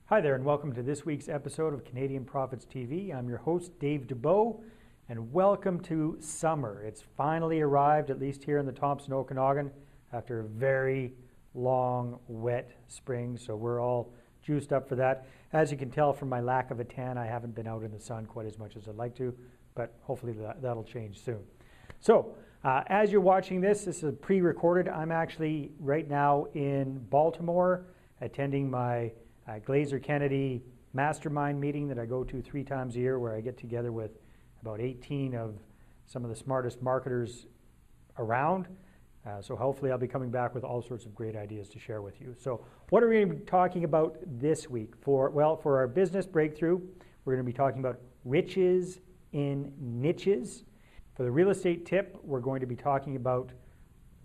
Hi there, and welcome to this week's episode of Canadian Profits TV. I'm your host, Dave Dubeau, and welcome to summer. It's finally arrived, at least here in the Thompson Okanagan, after a very long, wet spring, so we're all juiced up for that. As you can tell from my lack of a tan, I haven't been out in the sun quite as much as I'd like to, but hopefully that'll change soon. So, as you're watching this is pre-recorded. I'm actually right now in Baltimore attending my Glazer Kennedy mastermind meeting that I go to 3 times a year, where I get together with about 18 of some of the smartest marketers around. So hopefully I'll be coming back with all sorts of great ideas to share with you. So what are we going to be talking about this week? For our business breakthrough, we're going to be talking about riches in niches. For the real estate tip, we're going to be talking about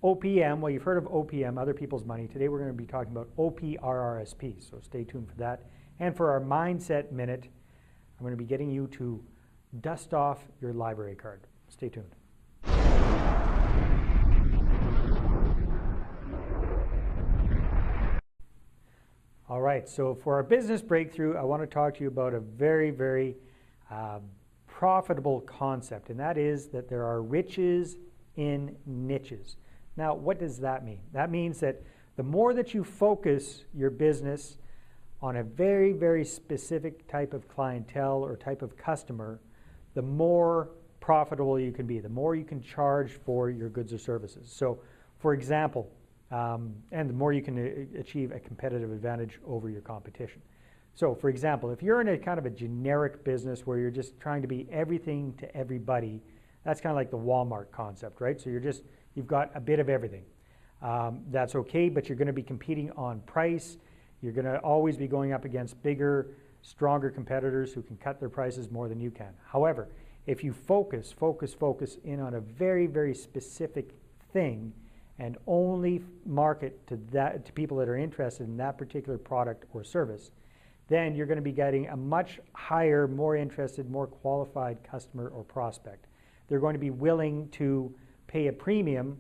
OPM. Well, you've heard of OPM, other people's money. Today we're going to be talking about OPRRSP, so stay tuned for that. And for our Mindset Minute, I'm going to be getting you to dust off your library card. Stay tuned. All right, so for our business breakthrough, I want to talk to you about a very, very profitable concept, and that is that there are riches in niches. Now, what does that mean? That means that the more that you focus your business on a very, very specific type of clientele or type of customer, the more profitable you can be, the more you can charge for your goods or services. So, for example, and the more you can achieve a competitive advantage over your competition. So, for example, if you're in a kind of a generic business where you're just trying to be everything to everybody, that's kind of like the Walmart concept, right? So you've got a bit of everything. That's okay, but you're going to be competing on price. You're going to always be going up against bigger, stronger competitors who can cut their prices more than you can. However, if you focus in on a very, very specific thing and only market to people that are interested in that particular product or service, then you're going to be getting a much higher, more interested, more qualified customer or prospect. They're going to be willing to pay a premium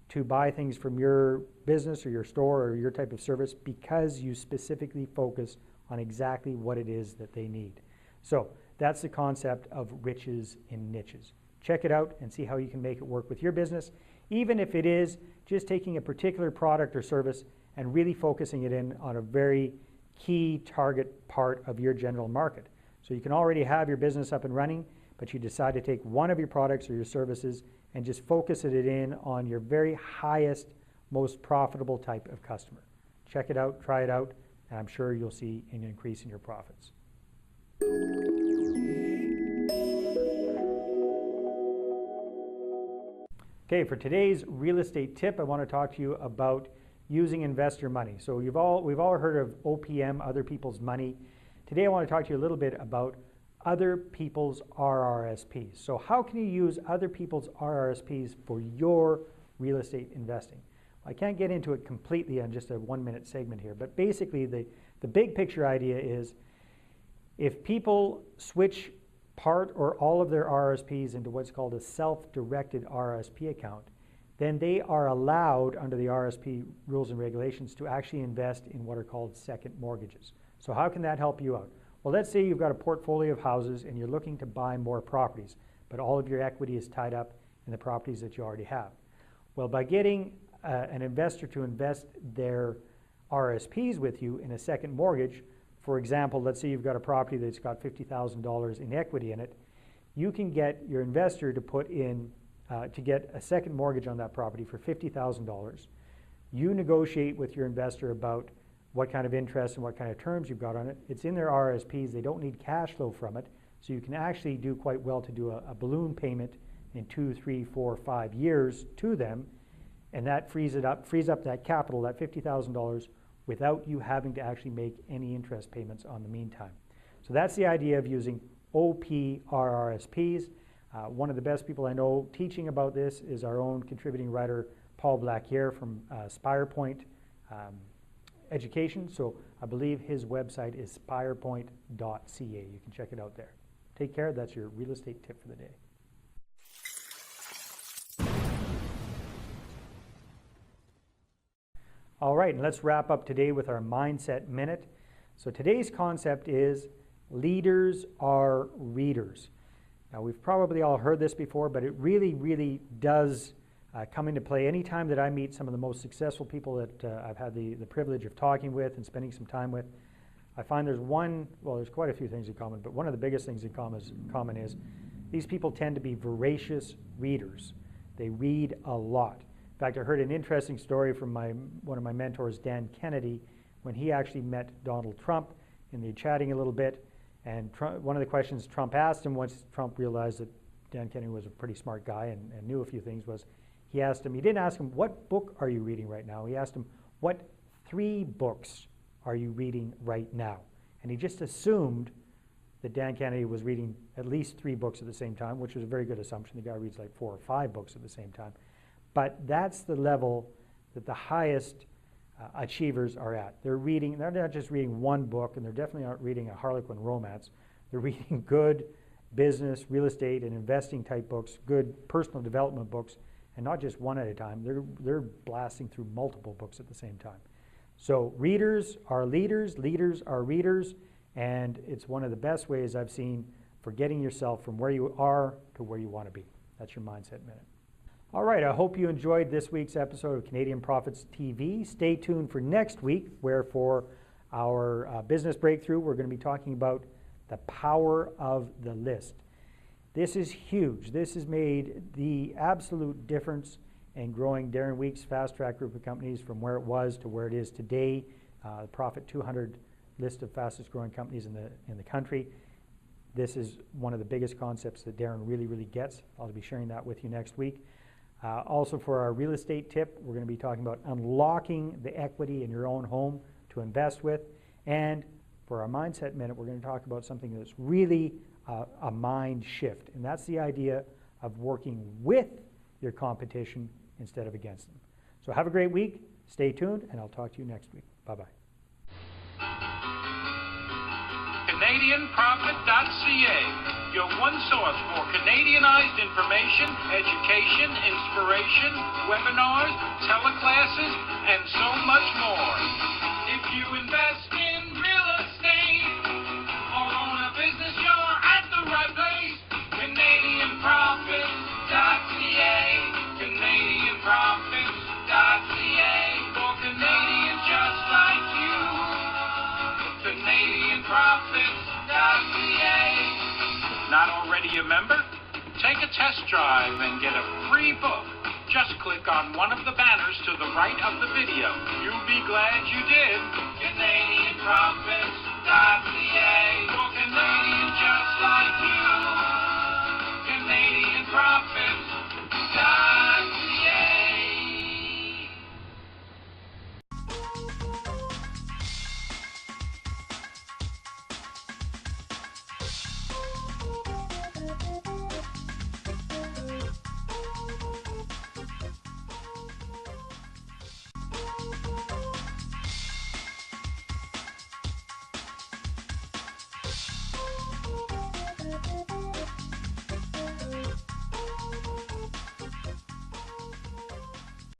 to buy things from your business or your store or your type of service because you specifically focus on exactly what it is that they need. So that's the concept of riches in niches. Check it out and see how you can make it work with your business, even if it is just taking a particular product or service and really focusing it in on a very key target part of your general market. So you can already have your business up and running, but you decide to take one of your products or your services and just focus it in on your very highest, most profitable type of customer. Check it out, try it out, and I'm sure you'll see an increase in your profits. Okay, for today's real estate tip, I want to talk to you about using investor money. So we've all heard of OPM, other people's money. Today I want to talk to you a little bit about other people's RRSPs. So how can you use other people's RRSPs for your real estate investing? I can't get into it completely on just a 1-minute segment here, but basically the big picture idea is if people switch part or all of their RRSPs into what's called a self-directed RRSP account, then they are allowed under the RRSP rules and regulations to actually invest in what are called second mortgages. So how can that help you out? Well, let's say you've got a portfolio of houses and you're looking to buy more properties, but all of your equity is tied up in the properties that you already have. Well, by getting an investor to invest their RSPs with you in a second mortgage, for example, let's say you've got a property that's got $50,000 in equity in it, you can get your investor to put in, to get a second mortgage on that property for $50,000. You negotiate with your investor about what kind of interest and what kind of terms you've got on it. It's in their RSPs. They don't need cash flow from it. So you can actually do quite well to do a balloon payment in 2, 3, 4, 5 years to them. And that frees up that capital, that $50,000, without you having to actually make any interest payments on the meantime. So that's the idea of using OPRRSPs. One of the best people I know teaching about this is our own contributing writer, Paul Blacquier from SpirePoint Education. So I believe his website is spirepoint.ca. You can check it out there. Take care. That's your real estate tip for the day. All right, and let's wrap up today with our Mindset Minute. So today's concept is leaders are readers. Now, we've probably all heard this before, but it really, really does come into play anytime that I meet some of the most successful people that I've had the privilege of talking with and spending some time with. I find there's quite a few things in common, but one of the biggest things in common is these people tend to be voracious readers. They read a lot. In fact, I heard an interesting story from one of my mentors, Dan Kennedy, when he actually met Donald Trump, and they were chatting a little bit. And one of the questions Trump asked him, once Trump realized that Dan Kennedy was a pretty smart guy and knew a few things, was he didn't ask him, what book are you reading right now? He asked him, what 3 books are you reading right now? And he just assumed that Dan Kennedy was reading at least 3 books at the same time, which was a very good assumption. The guy reads like 4 or 5 books at the same time. But that's the level that the highest achievers are at. They're not just reading one book, and they're definitely not reading a Harlequin romance. They're reading good business, real estate, and investing type books, good personal development books, and not just one at a time. They're blasting through multiple books at the same time. So readers are leaders, leaders are readers, and it's one of the best ways I've seen for getting yourself from where you are to where you want to be. That's your Mindset Minute. All right, I hope you enjoyed this week's episode of Canadian Profits TV. Stay tuned for next week, where for our business breakthrough, we're going to be talking about the power of the list. This is huge. This has made the absolute difference in growing Darren Weeks' Fast Track group of companies from where it was to where it is today. The Profit 200 list of fastest growing companies in the country. This is one of the biggest concepts that Darren really, really gets. I'll be sharing that with you next week. Also, for our real estate tip, we're going to be talking about unlocking the equity in your own home to invest with. And for our Mindset Minute, we're going to talk about something that's really a mind shift. And that's the idea of working with your competition instead of against them. So have a great week. Stay tuned, and I'll talk to you next week. Bye-bye. CanadianProfit.ca, your one source for Canadianized information, education, inspiration, webinars, teleclasses, and so much more. If you invest in real estate or own a business, you're at the right place. CanadianProfit.ca, CanadianProfit.ca, for Canadians just like you. CanadianProfit.ca. Not already a member? Take a test drive and get a free book. Just click on one of the banners to the right of the video. You'll be glad you did. CanadianProfit.ca.